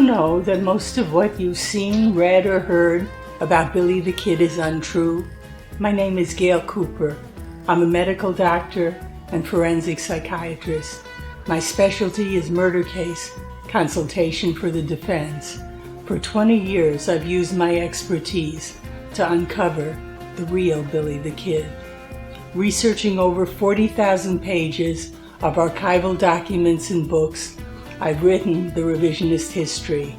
know that most of what you've seen, read, or heard about Billy the Kid is untrue? My name is Gail Cooper. I'm a medical doctor and forensic psychiatrist. My specialty is murder case consultation for the defense. For 20 years, I've used my expertise to uncover the real Billy the Kid. Researching over 40,000 pages of archival documents and books, I've written the revisionist history.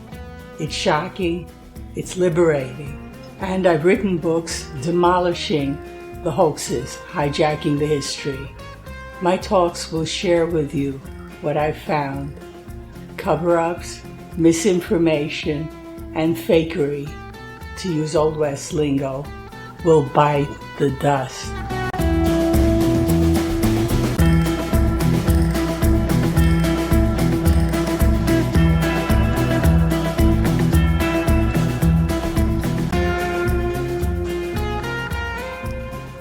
It's shocking, it's liberating, and I've written books demolishing the hoaxes, hijacking the history. My talks will share with you what I've found. Cover-ups, misinformation, and fakery, to use Old West lingo, will bite the dust.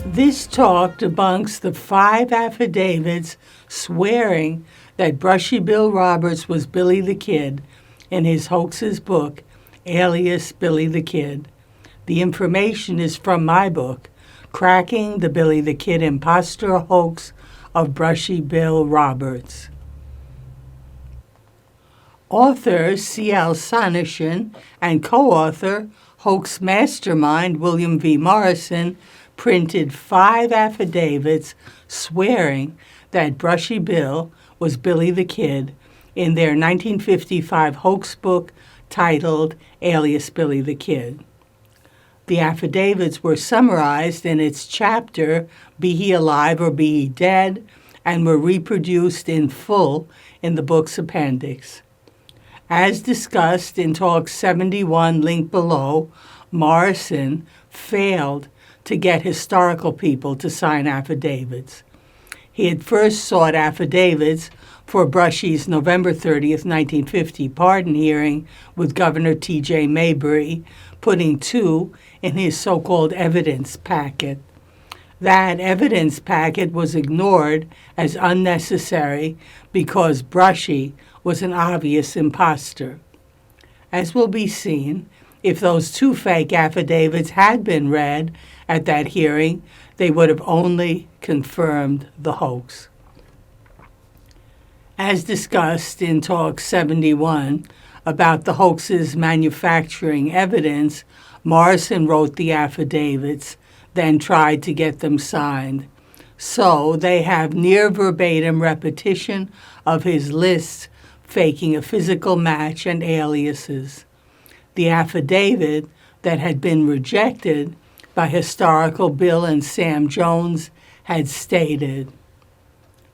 This talk debunks the 5 affidavits swearing that Brushy Bill Roberts was Billy the Kid in his hoaxes book, Alias Billy the Kid. The information is from my book, Cracking the Billy the Kid Imposter Hoax of Brushy Bill Roberts. Author C.L. Sonneshin and co-author, hoax mastermind WilliamVMorrison printed 5 affidavits swearing that Brushy Bill was Billy the Kid in their 1955 hoax book titled Alias Billy the Kid. The affidavits were summarized in its chapter, Be He Alive or Be He Dead, and were reproduced in full in the book's appendix. As discussed in Talk 71, linked below, Morrison failed to get historical people to sign affidavits. He had first sought affidavits for Brushy's November 30th, 1950 pardon hearing with Governor T.J. Mayberry, putting 2 in his so-called evidence packet. That evidence packet was ignored as unnecessary because Brushy was an obvious imposter. As will be seen, if those 2 fake affidavits had been read at that hearing, they would have only confirmed the hoax. As discussed in Talk 71 about the hoax's manufacturing evidence, Morrison wrote the affidavits, then tried to get them signed. So they have near verbatim repetition of his lists faking a physical match and aliases. The affidavit that had been rejected by historical Bill and Sam Jones had stated,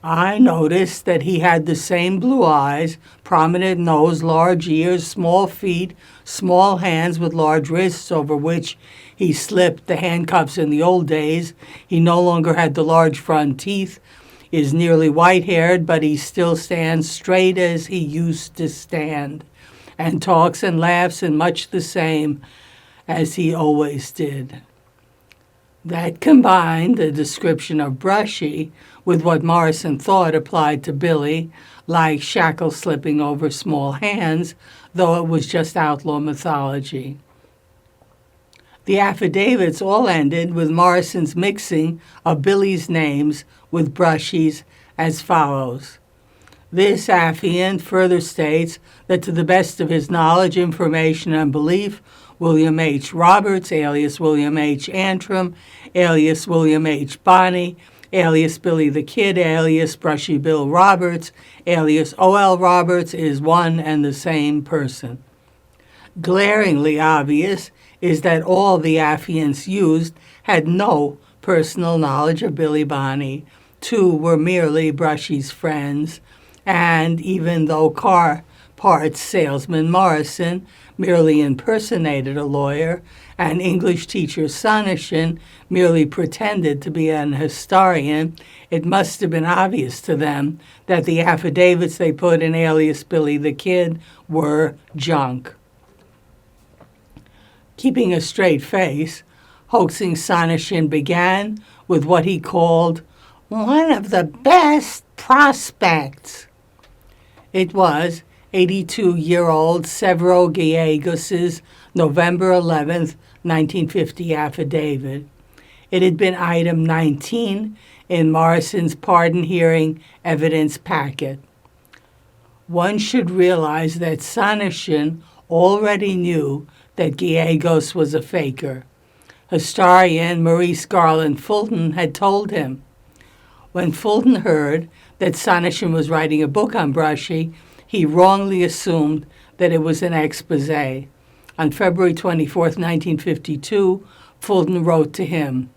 I noticed that he had the same blue eyes, prominent nose, large ears, small feet, small hands with large wrists over which he slipped the handcuffs in the old days. He no longer had the large front teeth, is nearly white-haired, but he still stands straight as he used to stand, and talks and laughs in much the same as he always did. That combined the description of Brushy with what Morrison thought applied to Billy, like shackles slipping over small hands, though it was just outlaw mythology. The affidavits all ended with Morrison's mixing of Billy's names with Brushy's as follows. This affiant further states that to the best of his knowledge, information, and belief, William H. Roberts, alias William H. Antrim, alias William H. Bonney, alias Billy the Kid, alias Brushy Bill Roberts, alias O.L. Roberts is one and the same person. Glaringly obvious is that all the affiants used had no personal knowledge of Billy Bonney. 2 were merely Brushy's friends, and even though car parts salesman Morrison merely impersonated a lawyer, and English teacher Sonneshin merely pretended to be an historian, it must have been obvious to them that the affidavits they put in alias Billy the Kid were junk. Keeping a straight face, hoaxing Sonneshin began with what he called one of the best prospects. It was 82-year-old Severo Gallegos' November 11, 1950 affidavit. It had been item 19 in Morrison's pardon hearing evidence packet. One should realize that Sanderson already knew that Gallegos was a faker. Historian Maurice Garland Fulton had told him. When Fulton heard that Sanderson was writing a book on Brushy, he wrongly assumed that it was an expose. On February 24, 1952, Fulton wrote to him,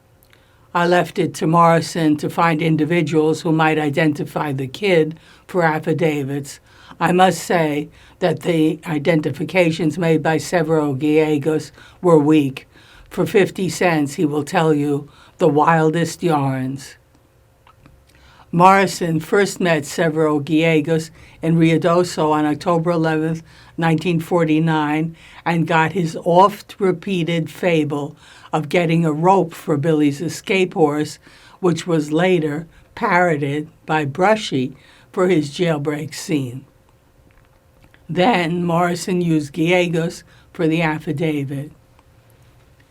"I left it to Morrison to find individuals who might identify the kid for affidavits. I must say that the identifications made by Severo Gallegos were weak. For 50 cents, he will tell you the wildest yarns." Morrison first met Severo Gallegos in Ruidoso on October 11, 1949, and got his oft-repeated fable of getting a rope for Billy's escape horse, which was later parroted by Brushy for his jailbreak scene. Then Morrison used Gallegos for the affidavit.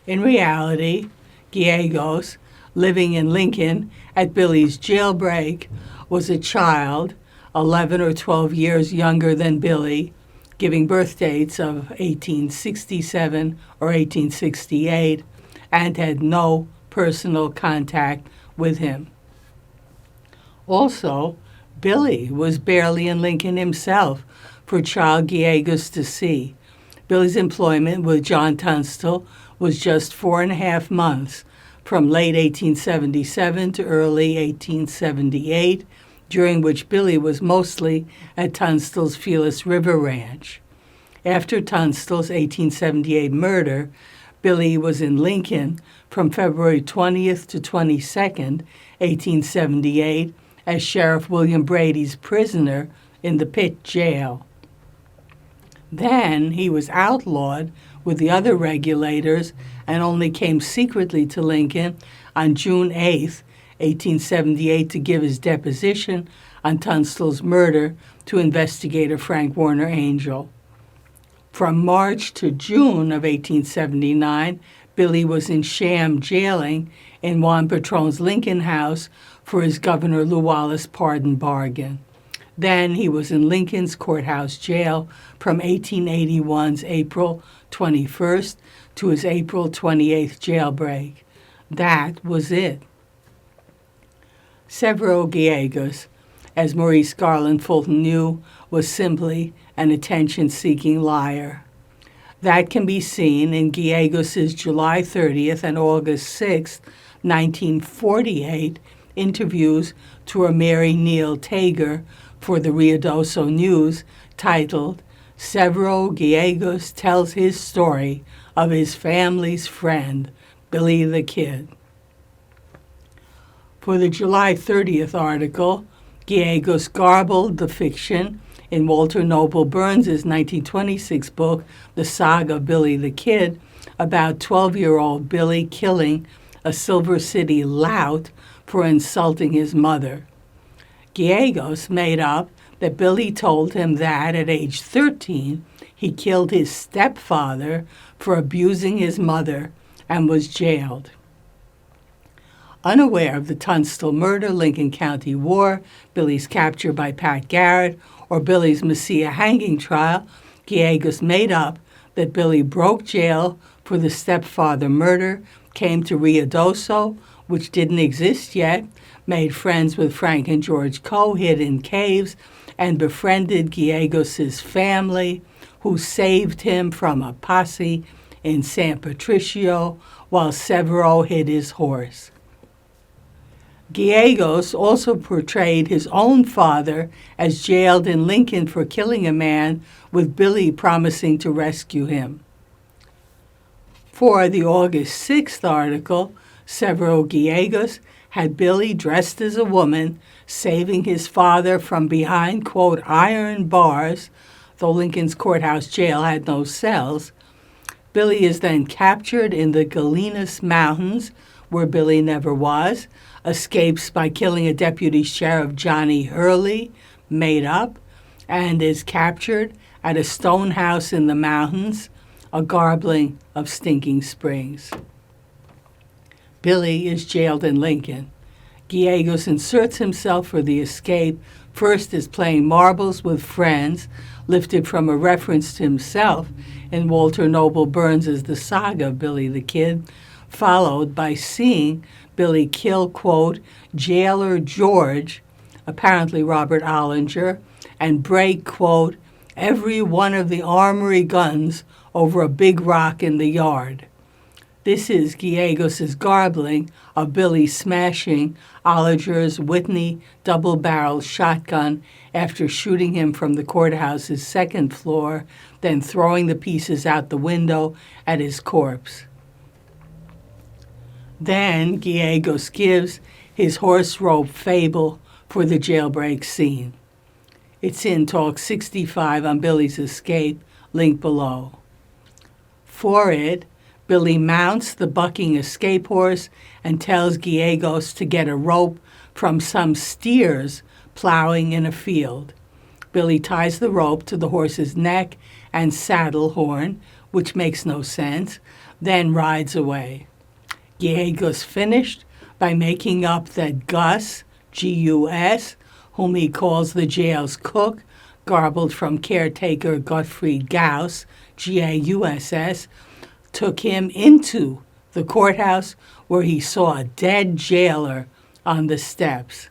In reality, Gallegos, living in Lincoln at Billy's jailbreak, was a child 11 or 12 years younger than Billy, giving birth dates of 1867 or 1868, and had no personal contact with him. Also, Billy was barely in Lincoln himself for child Gallegos to see. Billy's employment with John Tunstall was just 4.5 months, from late 1877 to early 1878, during which Billy was mostly at Tunstall's Fearless River Ranch. After Tunstall's 1878 murder, Billy was in Lincoln from February 20th to 22nd, 1878, as Sheriff William Brady's prisoner in the Pitt jail. Then he was outlawed with the other regulators and only came secretly to Lincoln on June 8, 1878, to give his deposition on Tunstall's murder to investigator Frank Warner Angel. From March to June of 1879, Billy was in sham jailing in Juan Patron's Lincoln house for his Governor Lew Wallace pardon bargain. Then he was in Lincoln's courthouse jail from 1881's April 21st to his April 28th jailbreak. That was it. Severo Gallegos, as Maurice Garland Fulton knew, was simply an attention-seeking liar. That can be seen in Gallegos' July 30th and August 6, 1948, interviews to a Mary Neal Tager for the Ruidoso News titled, "Severo Gallegos Tells His Story of His Family's Friend, Billy the Kid." For the July 30th article, Gallegos garbled the fiction in Walter Noble Burns' 1926 book, The Saga of Billy the Kid, about 12-year-old Billy killing a Silver City lout for insulting his mother. Gallegos made up that Billy told him that at age 13 he killed his stepfather for abusing his mother and was jailed. Unaware of the Tunstall murder, Lincoln County War, Billy's capture by Pat Garrett, or Billy's Messiah hanging trial, Gallegos made up that Billy broke jail for the stepfather murder, came to Ruidoso, which didn't exist yet, made friends with Frank and George Coe, hid in caves, and befriended Gallegos' family, who saved him from a posse in San Patricio while Severo hid his horse. Gallegos also portrayed his own father as jailed in Lincoln for killing a man, with Billy promising to rescue him. For the August 6th article, Severo Gallegos had Billy dressed as a woman, saving his father from behind, quote, iron bars, though Lincoln's courthouse jail had no cells. Billy is then captured in the Galenas Mountains, where Billy never was, escapes by killing a deputy sheriff, Johnny Hurley, made up, and is captured at a stone house in the mountains, a garbling of stinking springs. Billy is jailed in Lincoln. Gallegos inserts himself for the escape, first as playing marbles with friends, lifted from a reference to himself in Walter Noble Burns's The Saga of Billy the Kid, followed by seeing Billy kill, quote, jailer George, apparently Robert Ollinger, and break, quote, every one of the armory guns over a big rock in the yard. This is Gallegos' garbling of Billy smashing Ollinger's Whitney double-barrel shotgun after shooting him from the courthouse's second floor, then throwing the pieces out the window at his corpse. Then Gallegos gives his horse rope fable for the jailbreak scene. It's in Talk 65 on Billy's escape, link below. For it, Billy mounts the bucking escape horse and tells Gallegos to get a rope from some steers plowing in a field. Billy ties the rope to the horse's neck and saddle horn, which makes no sense, then rides away. Gallegos finished by making up that Gus, G-U-S, whom he calls the jail's cook, garbled from caretaker Gottfried Gauss, G-A-U-S-S, took him into the courthouse where he saw a dead jailer on the steps.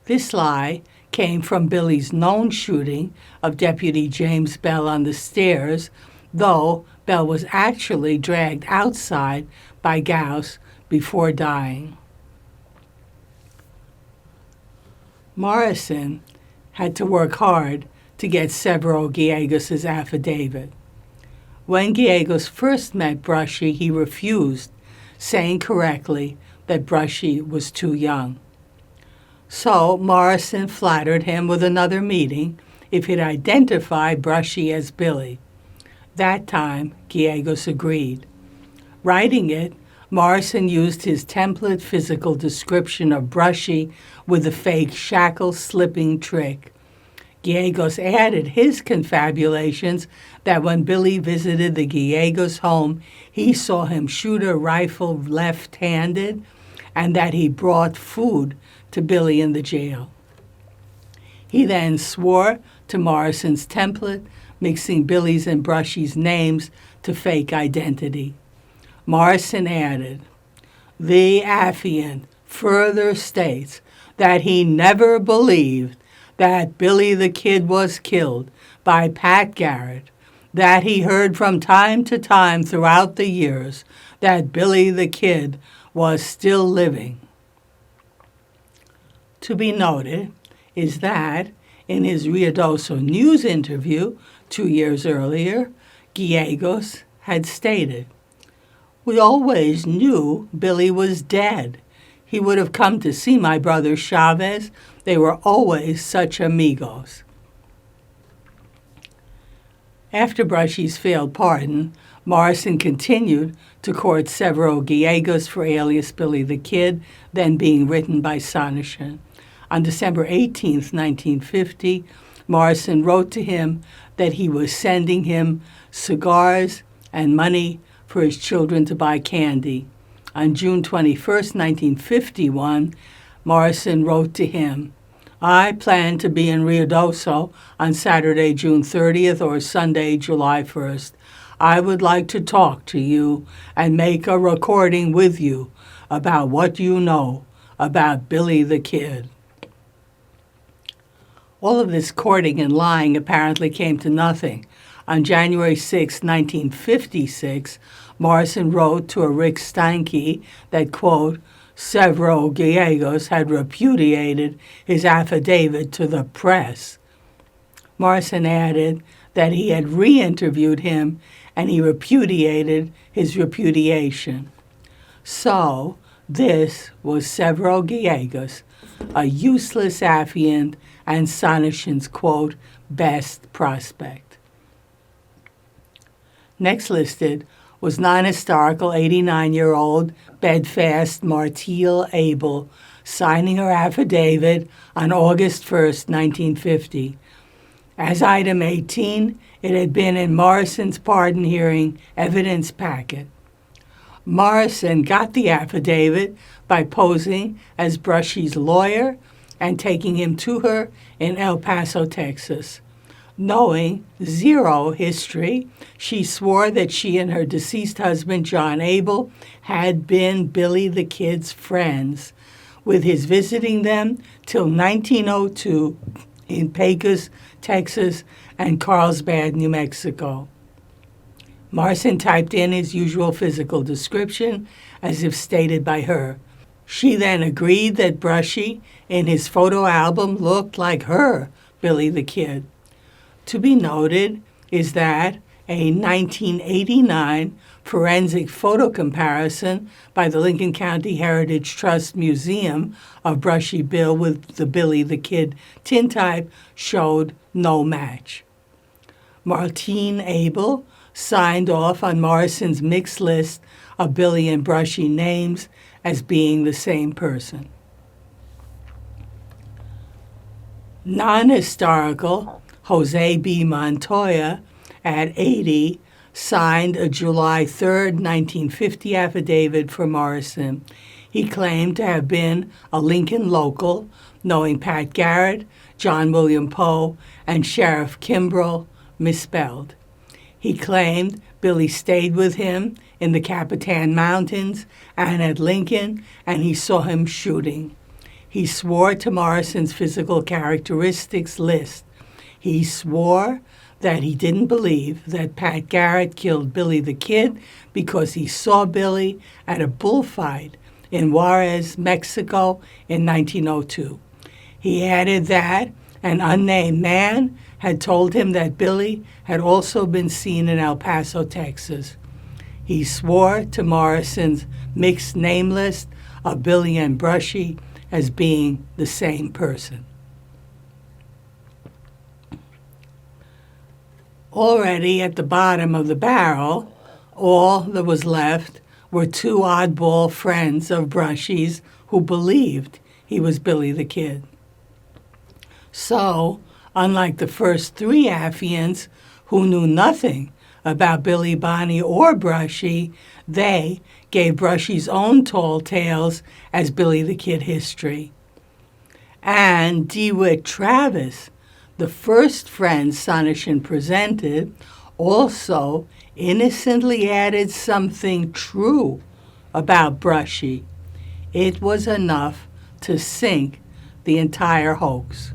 This lie came from Billy's known shooting of Deputy James Bell on the stairs, though Bell was actually dragged outside by Gauss before dying. Morrison had to work hard to get Severo Gallegos' affidavit. When Gallegos first met Brushy, he refused, saying correctly that Brushy was too young. So Morrison flattered him with another meeting if he'd identify Brushy as Billy. That time, Gallegos agreed. Writing it, Morrison used his template physical description of Brushy with the fake shackle slipping trick. Gallegos added his confabulations that when Billy visited the Gallegos home, he saw him shoot a rifle left-handed and that he brought food to Billy in the jail. He then swore to Morrison's template, mixing Billy's and Brushy's names to fake identity. Morrison added, "The affiant further states that he never believed that Billy the Kid was killed by Pat Garrett, that he heard from time to time throughout the years that Billy the Kid was still living." To be noted is that in his Ruidoso News interview 2 years earlier, Gallegos had stated, "We always knew Billy was dead. He would have come to see my brother Chavez. They were always such amigos." After Brushy's failed pardon, Morrison continued to court Severo Gallegos for alias Billy the Kid, then being written by Sonneshan. On December 18, 1950, Morrison wrote to him that he was sending him cigars and money for his children to buy candy. On June 21, 1951, Morrison wrote to him, "I plan to be in Ruidoso on Saturday, June 30th or Sunday, July 1st. I would like to talk to you and make a recording with you about what you know about Billy the Kid." All of this courting and lying apparently came to nothing. On January 6, 1956, Morrison wrote to a Rick Steinke that, quote, Severo Gallegos had repudiated his affidavit to the press. Morrison added that he had re-interviewed him and he repudiated his repudiation. So this was Severo Gallegos, a useless affiant and Sonneshan's, quote, best prospect. Next listed was non-historical 89-year-old bedfast Martile Abel, signing her affidavit on August 1, 1950. As item 18, it had been in Morrison's pardon hearing evidence packet. Morrison got the affidavit by posing as Brushy's lawyer and taking him to her in El Paso, Texas. Knowing zero history, she swore that she and her deceased husband, John Abel, had been Billy the Kid's friends, with his visiting them till 1902 in Pecos, Texas, and Carlsbad, New Mexico. Morrison typed in his usual physical description as if stated by her. She then agreed that Brushy in his photo album looked like her, Billy the Kid. To be noted is that a 1989 forensic photo comparison by the Lincoln County Heritage Trust Museum of Brushy Bill with the Billy the Kid tintype showed no match. Martine Abel signed off on Morrison's mixed list of Billy and Brushy names as being the same person. Non-historical Jose B. Montoya, at 80, signed a July 3, 1950 affidavit for Morrison. He claimed to have been a Lincoln local, knowing Pat Garrett, John William Poe, and Sheriff Kimbrell, misspelled. He claimed Billy stayed with him in the Capitan Mountains and at Lincoln, and he saw him shooting. He swore to Morrison's physical characteristics list. He swore that he didn't believe that Pat Garrett killed Billy the Kid because he saw Billy at a bullfight in Juarez, Mexico in 1902. He added that an unnamed man had told him that Billy had also been seen in El Paso, Texas. He swore to Morrison's mixed name list of Billy and Brushy as being the same person. Already at the bottom of the barrel, all that was left were two oddball friends of Brushy's who believed he was Billy the Kid. So, unlike the first three affiants who knew nothing about Billy, Bonnie, or Brushy, they gave Brushy's own tall tales as Billy the Kid history. And DeWitt Travis, the first friend Sonneshan presented, also innocently added something true about Brushy. It was enough to sink the entire hoax.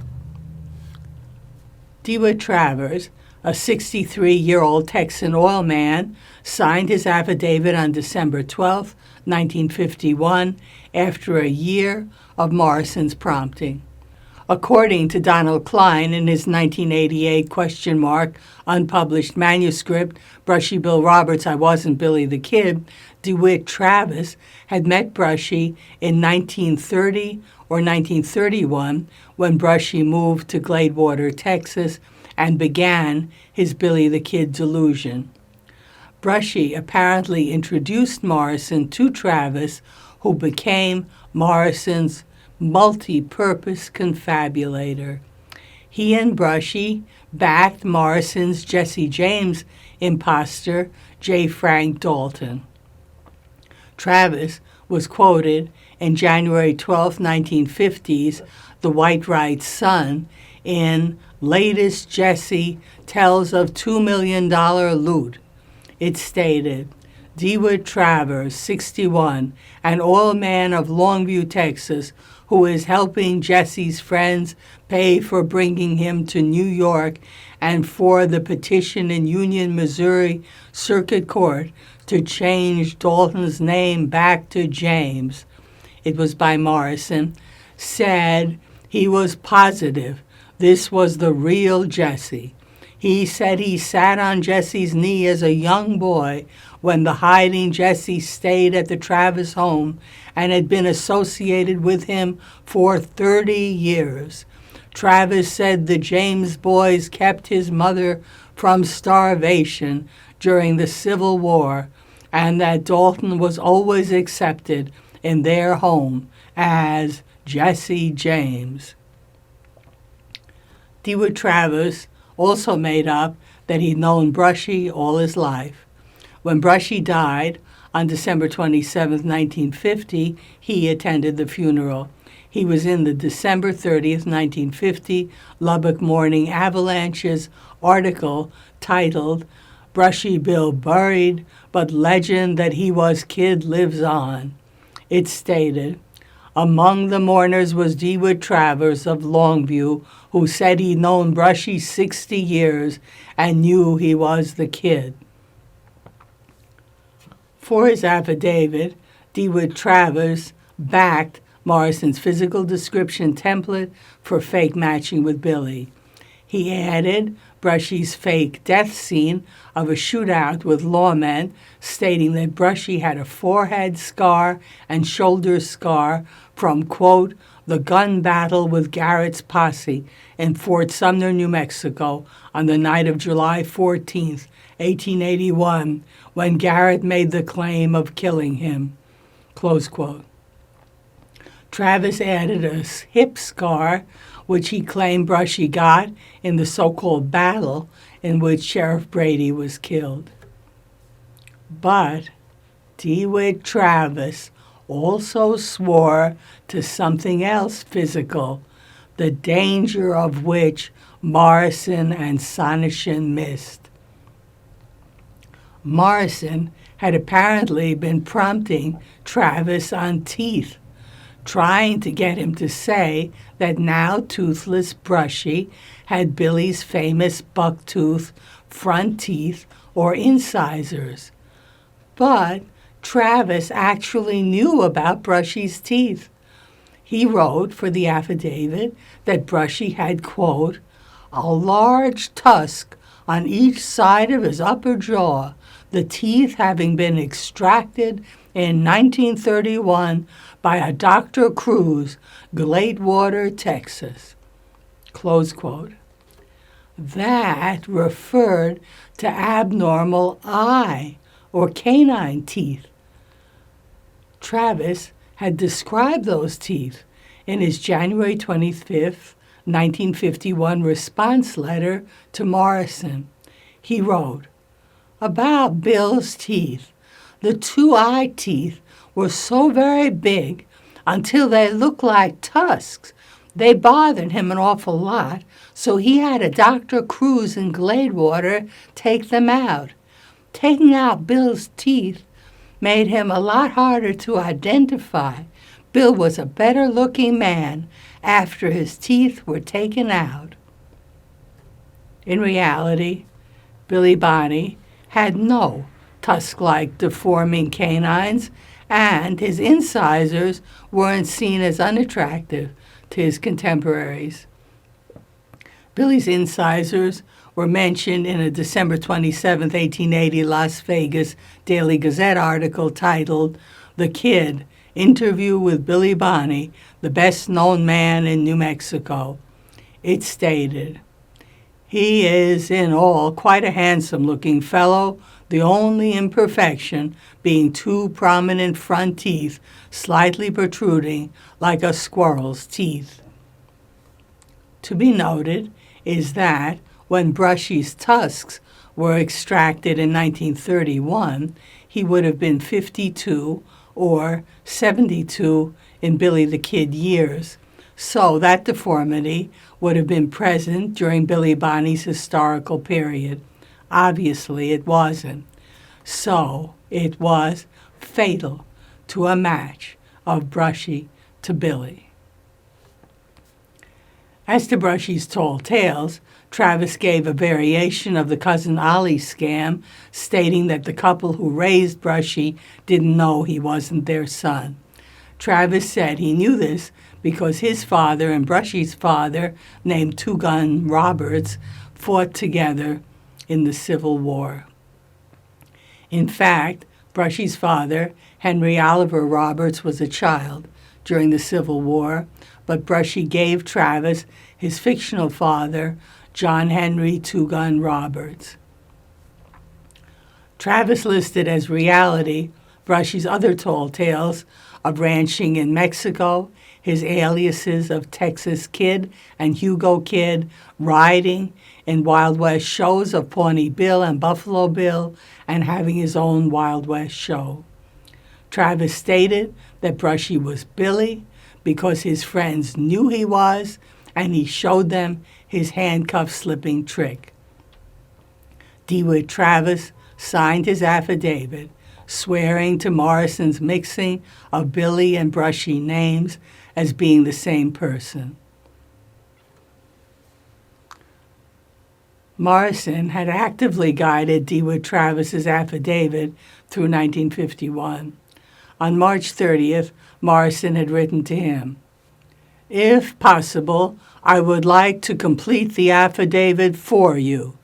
DeWitt Travers, a 63-year-old Texan oil man, signed his affidavit on December 12, 1951, after a year of Morrison's prompting. According to Donald Klein in his 1988 unpublished manuscript, Brushy Bill Roberts, I Wasn't Billy the Kid, DeWitt Travis had met Brushy in 1930 or 1931 when Brushy moved to Gladewater, Texas, and began his Billy the Kid delusion. Brushy apparently introduced Morrison to Travis, who became Morrison's multi-purpose confabulator. He and Brushy backed Morrison's Jesse James imposter, J. Frank Dalton. Travis was quoted in January 12, 1950's The White Wright's Son in Latest Jesse Tells of $2 Million Loot. It stated, DeWitt Travers, 61, an oil man of Longview, Texas, who is helping Jesse's friends pay for bringing him to New York and for the petition in Union, Missouri Circuit Court to change Dalton's name back to James. It was by Morrison, said he was positive this was the real Jesse. He said he sat on Jesse's knee as a young boy when the hiding Jesse stayed at the Travis home and had been associated with him for 30 years. Travis said the James boys kept his mother from starvation during the Civil War and that Dalton was always accepted in their home as Jesse James. DeWitt Travers also made up that he'd known Brushy all his life. When Brushy died on December 27, 1950, he attended the funeral. He was in the December 30th, 1950 Lubbock Morning Avalanche's article titled "Brushy Bill Buried, but Legend That He Was Kid Lives On." It stated, "Among the mourners was DeWitt Travers of Longview, who said he'd known Brushy 60 years and knew he was the kid." For his affidavit, DeWitt Travers backed Morrison's physical description template for fake matching with Billy. He added Brushy's fake death scene of a shootout with lawmen, stating that Brushy had a forehead scar and shoulder scar from, quote, "the gun battle with Garrett's posse in Fort Sumner, New Mexico, on the night of July 14, 1881, when Garrett made the claim of killing him," close quote. Travis added a hip scar, which he claimed Brushy got in the so-called battle in which Sheriff Brady was killed. But DeWitt Travis also swore to something else physical, the danger of which Morrison and Sonishin missed. Morrison had apparently been prompting Travis on teeth, trying to get him to say that now toothless Brushy had Billy's famous bucktooth front teeth or incisors. But Travis actually knew about Brushy's teeth. He wrote for the affidavit that Brushy had, quote, "a large tusk on each side of his upper jaw, the teeth having been extracted in 1931 by a Dr. Cruz, Gladewater, Texas," close quote. That referred to abnormal eye or canine teeth. Travis had described those teeth in his January 25, 1951 response letter to Morrison. He wrote, "About Bill's teeth, the two eye teeth were so very big until they looked like tusks. They bothered him an awful lot, so he had a Dr. Cruz in Gladewater take them out. Taking out Bill's teeth made him a lot harder to identify. Bill was a better-looking man after his teeth were taken out." In reality, Billy Bonney had no tusk-like deforming canines, and his incisors weren't seen as unattractive to his contemporaries. Billy's incisors were mentioned in a December 27, 1880 Las Vegas Daily Gazette article titled "The Kid, Interview with Billy Bonney, the Best-Known Man in New Mexico." It stated, "He is in all quite a handsome-looking fellow, the only imperfection being two prominent front teeth slightly protruding like a squirrel's teeth." To be noted is that when Brushy's tusks were extracted in 1931, he would have been 52 or 72 in Billy the Kid years, so that deformity would have been present during Billy Bonney's historical period. Obviously, it wasn't. So it was fatal to a match of Brushy to Billy. As to Brushy's tall tales, Travis gave a variation of the Cousin Ollie scam, stating that the couple who raised Brushy didn't know he wasn't their son. Travis said he knew this because his father and Brushy's father, named Two Gun Roberts, fought together in the Civil War. In fact, Brushy's father, Henry Oliver Roberts, was a child during the Civil War, but Brushy gave Travis his fictional father, John Henry Two Gun Roberts. Travis listed as reality Brushy's other tall tales of ranching in Mexico, his aliases of Texas Kid and Hugo Kid, riding in Wild West shows of Pawnee Bill and Buffalo Bill, and having his own Wild West show. Travis stated that Brushy was Billy because his friends knew he was, and he showed them his handcuff slipping trick. DeWitt Travis signed his affidavit, swearing to Morrison's mixing of Billy and Brushy names as being the same person. Morrison had actively guided DeWitt Travis's affidavit through 1951. On March 30th, Morrison had written to him, "If possible, I would like to complete the affidavit for you,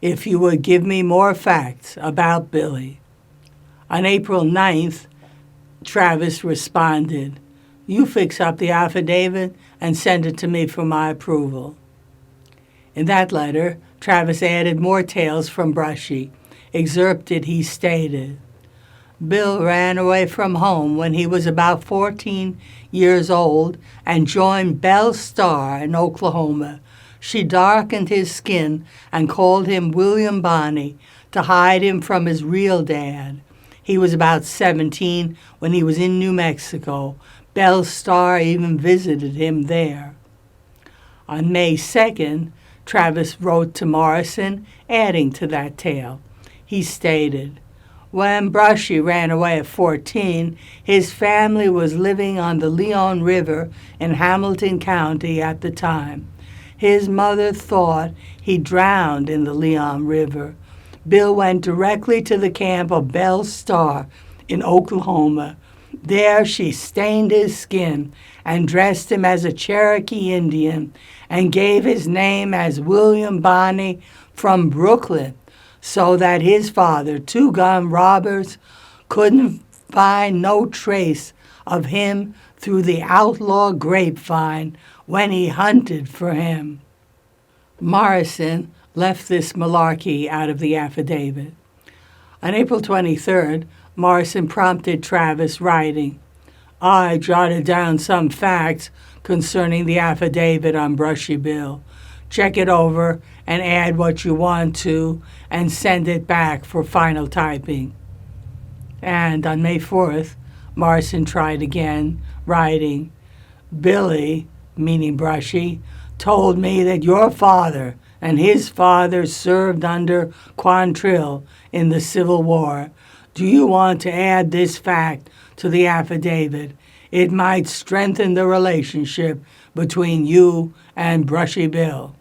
if you would give me more facts about Billy." On April 9th, Travis responded, "You fix up the affidavit and send it to me for my approval." In that letter, Travis added more tales from Brushy. Excerpted, he stated, "Bill ran away from home when he was about 14 years old and joined Belle Starr in Oklahoma. She darkened his skin and called him William Bonney to hide him from his real dad. He was about 17 when he was in New Mexico. Belle Starr even visited him there." On May 2nd, Travis wrote to Morrison, adding to that tale. He stated, "When Brushy ran away at 14, his family was living on the Leon River in Hamilton County at the time. His mother thought he drowned in the Leon River. Bill went directly to the camp of Belle Starr in Oklahoma. There she stained his skin and dressed him as a Cherokee Indian and gave his name as William Bonney from Brooklyn, so that his father, two-gun robbers, couldn't find no trace of him through the outlaw grapevine when he hunted for him." Morrison left this malarkey out of the affidavit. On April 23rd, Morrison prompted Travis, writing, "I jotted down some facts concerning the affidavit on Brushy Bill. Check it over and add what you want to and send it back for final typing." And on May 4th, Morrison tried again, writing, "Billy," meaning Brushy, "told me that your father and his father served under Quantrill in the Civil War. Do you want to add this fact to the affidavit? It might strengthen the relationship between you and Brushy Bill."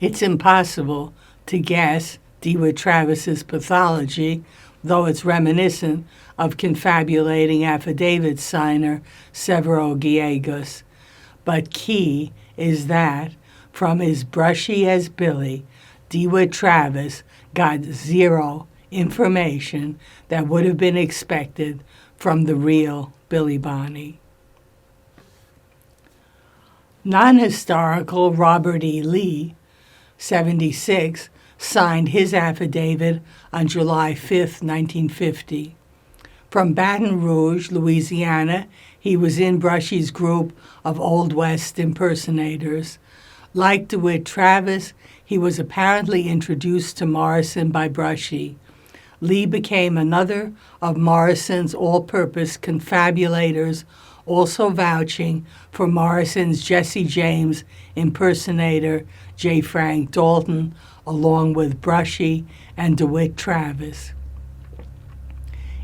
It's impossible to guess DeWitt Travis's pathology, though it's reminiscent of confabulating affidavit signer Severo Gallegos. But key is that, from his Brushy as Billy, DeWitt Travis got zero information that would have been expected from the real Billy Bonney. Non-historical Robert E. Lee, 76, signed his affidavit on July 5, 1950. From Baton Rouge, Louisiana, he was in Brushy's group of Old West impersonators. Like DeWitt Travis, he was apparently introduced to Morrison by Brushy. Lee became another of Morrison's all-purpose confabulators, also vouching for Morrison's Jesse James impersonator J. Frank Dalton, along with Brushy and DeWitt Travis.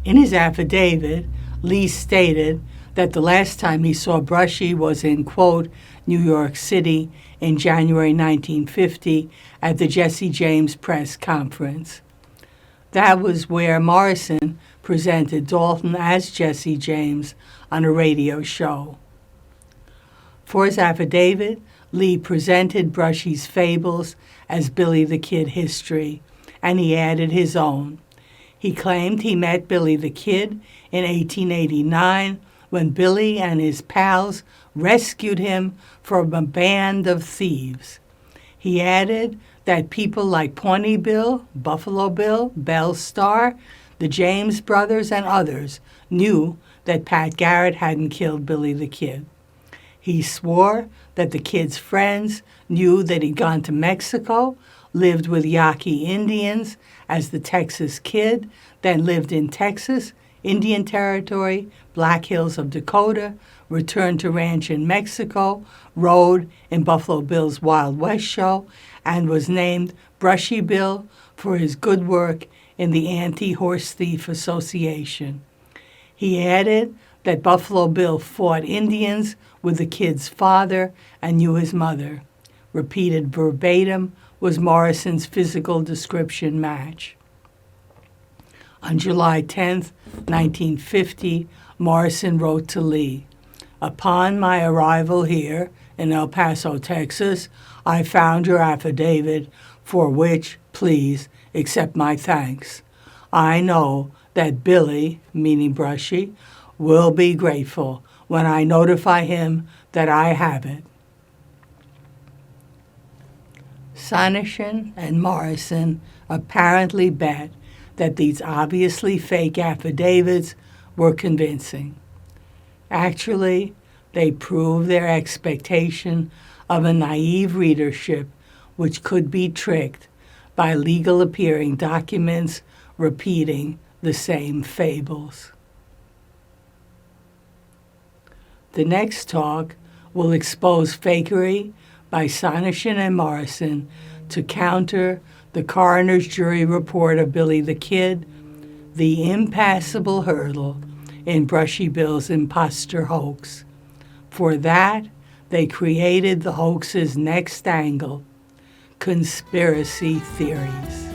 In his affidavit, Lee stated that the last time he saw Brushy was in, quote, New York City in January 1950 at the Jesse James press conference. That was where Morrison presented Dalton as Jesse James on a radio show. For his affidavit, Lee presented Brushy's fables as Billy the Kid history, and he added his own. He claimed he met Billy the Kid in 1889 when Billy and his pals rescued him from a band of thieves. He added that people like Pawnee Bill, Buffalo Bill, Belle Starr, the James brothers, and others knew that Pat Garrett hadn't killed Billy the Kid. He swore that the kid's friends knew that he'd gone to Mexico, lived with Yaqui Indians as the Texas Kid, then lived in Texas, Indian Territory, Black Hills of Dakota, returned to ranch in Mexico, rode in Buffalo Bill's Wild West show, and was named Brushy Bill for his good work in the Anti-Horse Thief Association. He added that Buffalo Bill fought Indians with the kid's father and knew his mother. Repeated verbatim was Morrison's physical description match. On July 10, 1950, Morrison wrote to Lee, "Upon my arrival here in El Paso, Texas, I found your affidavit, for which, please, accept my thanks. I know that Billy," meaning Brushy, "will be grateful when I notify him that I have it." Sanderson and Morrison apparently bet that these obviously fake affidavits were convincing. Actually, they proved their expectation of a naive readership which could be tricked by legal appearing documents repeating the same fables. The next talk will expose fakery by Sanderson and Morrison to counter the coroner's jury report of Billy the Kid, the impassable hurdle in Brushy Bill's imposter hoax. For that, they created the hoax's next angle, conspiracy theories.